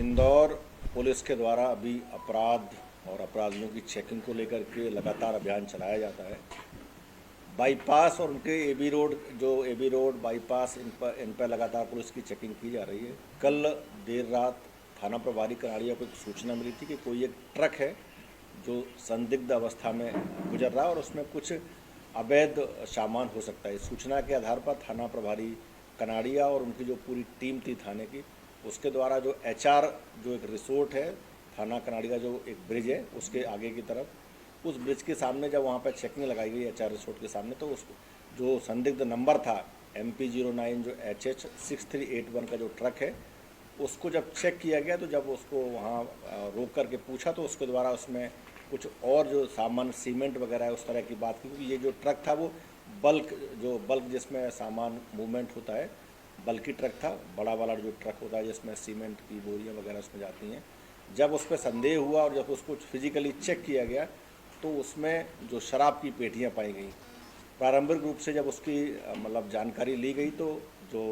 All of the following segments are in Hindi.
इंदौर पुलिस के द्वारा अभी अपराध और अपराधियों की चेकिंग को लेकर के लगातार अभियान चलाया जाता है। बाईपास और उनके एबी रोड बाईपास इन पर लगातार पुलिस की चेकिंग की जा रही है। कल देर रात थाना प्रभारी कनाड़िया को एक सूचना मिली थी कि कोई एक ट्रक है जो संदिग्ध अवस्था में गुजर रहा है और उसमें कुछ अवैध सामान हो सकता है। सूचना के आधार पर थाना प्रभारी कनाड़िया और उनकी जो पूरी टीम थी थाने की, उसके द्वारा जो HR जो एक रिसोर्ट है थाना कनाड़िया, जो एक ब्रिज है उसके आगे की तरफ, उस ब्रिज के सामने जब वहाँ पर चेकिंग लगाई गई HR रिसोर्ट के सामने, तो उस जो संदिग्ध नंबर था MP09 जो HH6381 का जो ट्रक है, उसको जब चेक किया गया तो जब उसको वहाँ रोक करके पूछा तो उसके द्वारा उसमें कुछ और जो सामान सीमेंट वगैरह है उस तरह की बात की, क्योंकि ये जो ट्रक था वो बल्क जिसमें सामान मूवमेंट होता है, बल्कि ट्रक था, बड़ा वाला जो ट्रक होता है जिसमें सीमेंट की बोरियां वगैरह उसमें जाती हैं। जब उस पर संदेह हुआ और जब उसको फिजिकली चेक किया गया तो उसमें जो शराब की पेटियां पाई गई। प्रारंभिक रूप से जब उसकी मतलब जानकारी ली गई तो जो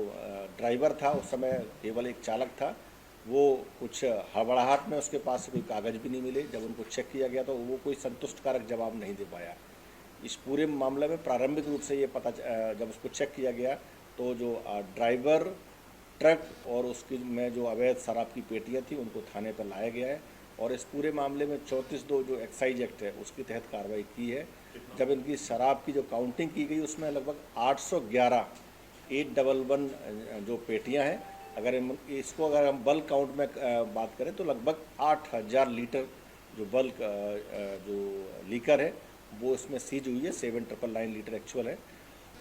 ड्राइवर था उस समय केवल एक चालक था, वो कुछ हड़बड़ाहट में उसके पास कोई कागज़ भी नहीं मिले। जब उनको चेक किया गया तो वो कोई संतुष्टकारक जवाब नहीं दे पाया। इस पूरे मामले में प्रारंभिक रूप से ये जब उसको चेक किया गया तो जो ड्राइवर, ट्रक और उसकी में जो अवैध शराब की पेटियां थी उनको थाने पर लाया गया है और इस पूरे मामले में 34(2) जो एक्साइज एक्ट है उसके तहत कार्रवाई की है। जब इनकी शराब की जो काउंटिंग की गई उसमें लगभग 811 जो पेटियां हैं। अगर हम बल्क काउंट में बात करें तो लगभग 8000 लीटर जो बल्क जो लीकर है वो इसमें सीज हुई है। 7999 लीटर एक्चुअल है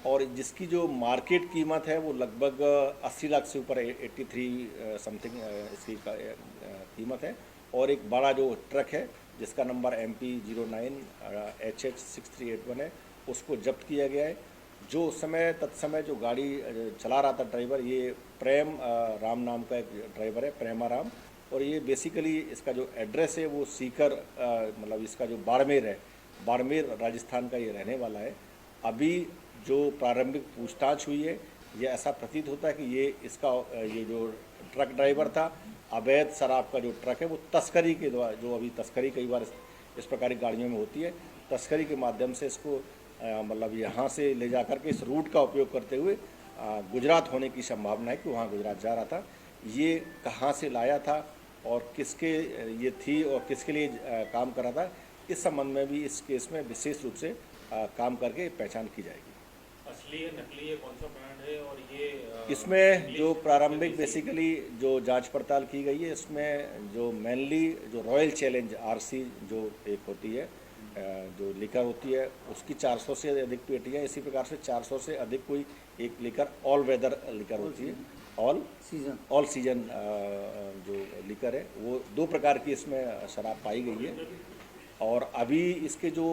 और जिसकी जो मार्केट कीमत है वो लगभग 80 लाख से ऊपर 83 समथिंग इसकी कीमत है। और एक बड़ा जो ट्रक है जिसका नंबर MP09 HH6381 है, उसको जब्त किया गया है। जो तत्समय जो गाड़ी चला रहा था ड्राइवर, ये प्रेम राम नाम का एक ड्राइवर है, प्रेमा राम, और ये बेसिकली इसका जो एड्रेस है वो सीकर मतलब इसका जो बाड़मेर राजस्थान का ये रहने वाला है। अभी जो प्रारंभिक पूछताछ हुई है ये ऐसा प्रतीत होता है कि ये जो ट्रक ड्राइवर था, अवैध शराब का जो ट्रक है वो तस्करी के द्वारा, जो अभी तस्करी कई बार इस प्रकार की गाड़ियों में होती है, तस्करी के माध्यम से इसको मतलब यहाँ से ले जा कर के इस रूट का उपयोग करते हुए गुजरात होने की संभावना है कि वहाँ गुजरात जा रहा था। ये कहाँ से लाया था और किसके ये थी और किसके लिए काम कर रहा था, इस संबंध में भी इस केस में विशेष रूप से काम करके पहचान की जाएगी। असली है नकली है कौन सा ब्रांड है और ये इसमें जो प्रारंभिक बेसिकली जो जांच पड़ताल की गई है, इसमें जो मेनली जो रॉयल चैलेंज RC जो एक होती है जो लीकर होती है उसकी 400 से अधिक पेटियाँ, इसी प्रकार से 400 से अधिक कोई एक लीकर ऑल वेदर लीकर होती है, ऑल सीजन जो लीकर है, वो 2 प्रकार की इसमें शराब पाई गई है। और अभी इसके जो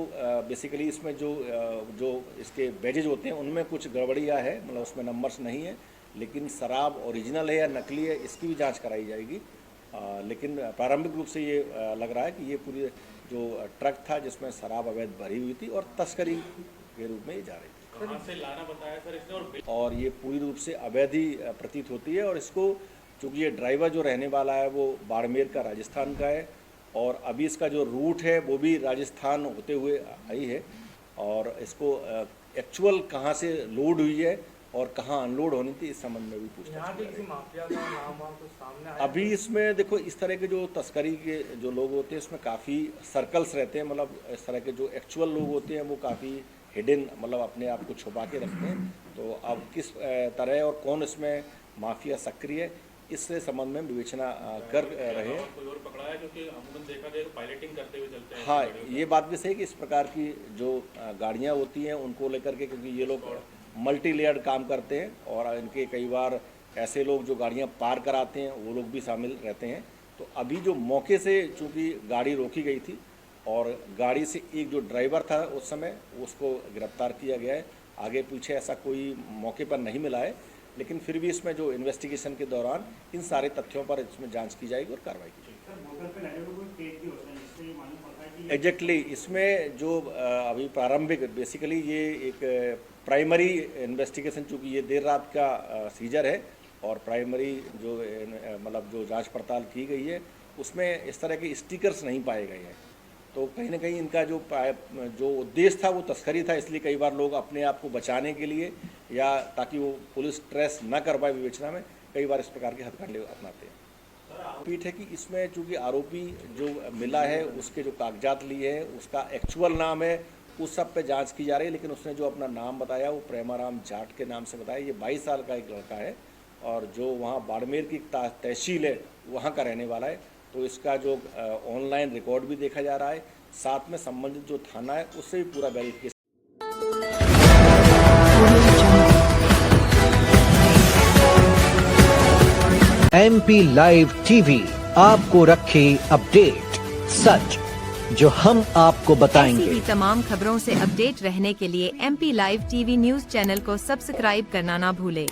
बेसिकली इसमें जो इसके बैजेज होते हैं उनमें कुछ गड़बड़ियाँ है, मतलब उसमें नंबर्स नहीं है, लेकिन शराब ओरिजिनल है या नकली है इसकी भी जांच कराई जाएगी। लेकिन प्रारंभिक रूप से ये लग रहा है कि ये पूरी जो ट्रक था जिसमें शराब अवैध भरी हुई थी और तस्करी के रूप में ये जा रही थी। कहाँ से लाना बताया सर इसने और ये पूरी रूप से अवैध ही प्रतीत होती है। और इसको चूँकि ये ड्राइवर जो रहने वाला है वो बाड़मेर का, राजस्थान का है, और अभी इसका जो रूट है वो भी राजस्थान होते हुए आई है। और इसको एक्चुअल कहाँ से लोड हुई है और कहाँ अनलोड होनी थी इस संबंध में भी पूछताछ की जा रही है। अभी इसमें देखो इस तरह के जो तस्करी के जो लोग होते हैं इसमें काफ़ी सर्कल्स रहते हैं, मतलब इस तरह के जो एक्चुअल लोग होते हैं वो काफ़ी हिडन, मतलब अपने आप को छुपा के रखते हैं। तो अब किस तरह और कौन इसमें माफिया सक्रिय है इस संबंध में विवेचना कर रहे हैं। कोई और पकड़ा है क्योंकि अमूमन देखा गया पायलटिंग करते हुए चलते हैं। हाँ, ये बात भी सही कि इस प्रकार की जो गाड़ियाँ होती हैं उनको लेकर के, क्योंकि ये लोग मल्टी लेयर्ड काम करते हैं और इनके कई बार ऐसे लोग जो गाड़ियाँ पार कराते हैं वो लोग भी शामिल रहते हैं। तो अभी जो मौके से चूँकि गाड़ी रोकी गई थी और गाड़ी से एक जो ड्राइवर था उस समय उसको गिरफ्तार किया गया है। आगे पीछे ऐसा कोई मौके पर नहीं मिला है, लेकिन फिर भी इसमें जो इन्वेस्टिगेशन के दौरान इन सारे तथ्यों पर इसमें जांच की जाएगी और कार्रवाई की जाएगी। एग्जैक्टली इसमें जो अभी प्रारंभिक बेसिकली ये एक प्राइमरी इन्वेस्टिगेशन, चूँकि ये देर रात का सीजर है और प्राइमरी जो मतलब जो जांच पड़ताल की गई है उसमें इस तरह के स्टिकर्स नहीं पाए गए हैं। तो कहीं ना कहीं इनका जो उद्देश्य था वो तस्करी था, इसलिए कई बार लोग अपने आप को बचाने के लिए या ताकि वो पुलिस ट्रेस न कर पाए विवेचना में कई बार इस प्रकार के हथकंडे अपनाते हैं। पीठ है कि इसमें चूंकि आरोपी जो मिला है उसके जो कागजात लिए हैं उसका एक्चुअल नाम है, उस सब पे जांच की जा रही है, लेकिन उसने जो अपना नाम बताया वो प्रेमाराम जाट के नाम से बताया। ये 22 साल का एक लड़का है और जो वहाँ बाड़मेर की तहसील है वहाँ का रहने वाला है। तो इसका जो ऑनलाइन रिकॉर्ड भी देखा जा रहा है, साथ में संबंधित जो थाना है उससे भी पूरा वेरिफिकेशन। MP लाइव टीवी आपको रखे अपडेट, सच जो हम आपको बताएंगे। ऐसी ही तमाम खबरों से अपडेट रहने के लिए MP live TV news channel को सब्सक्राइब करना ना भूले।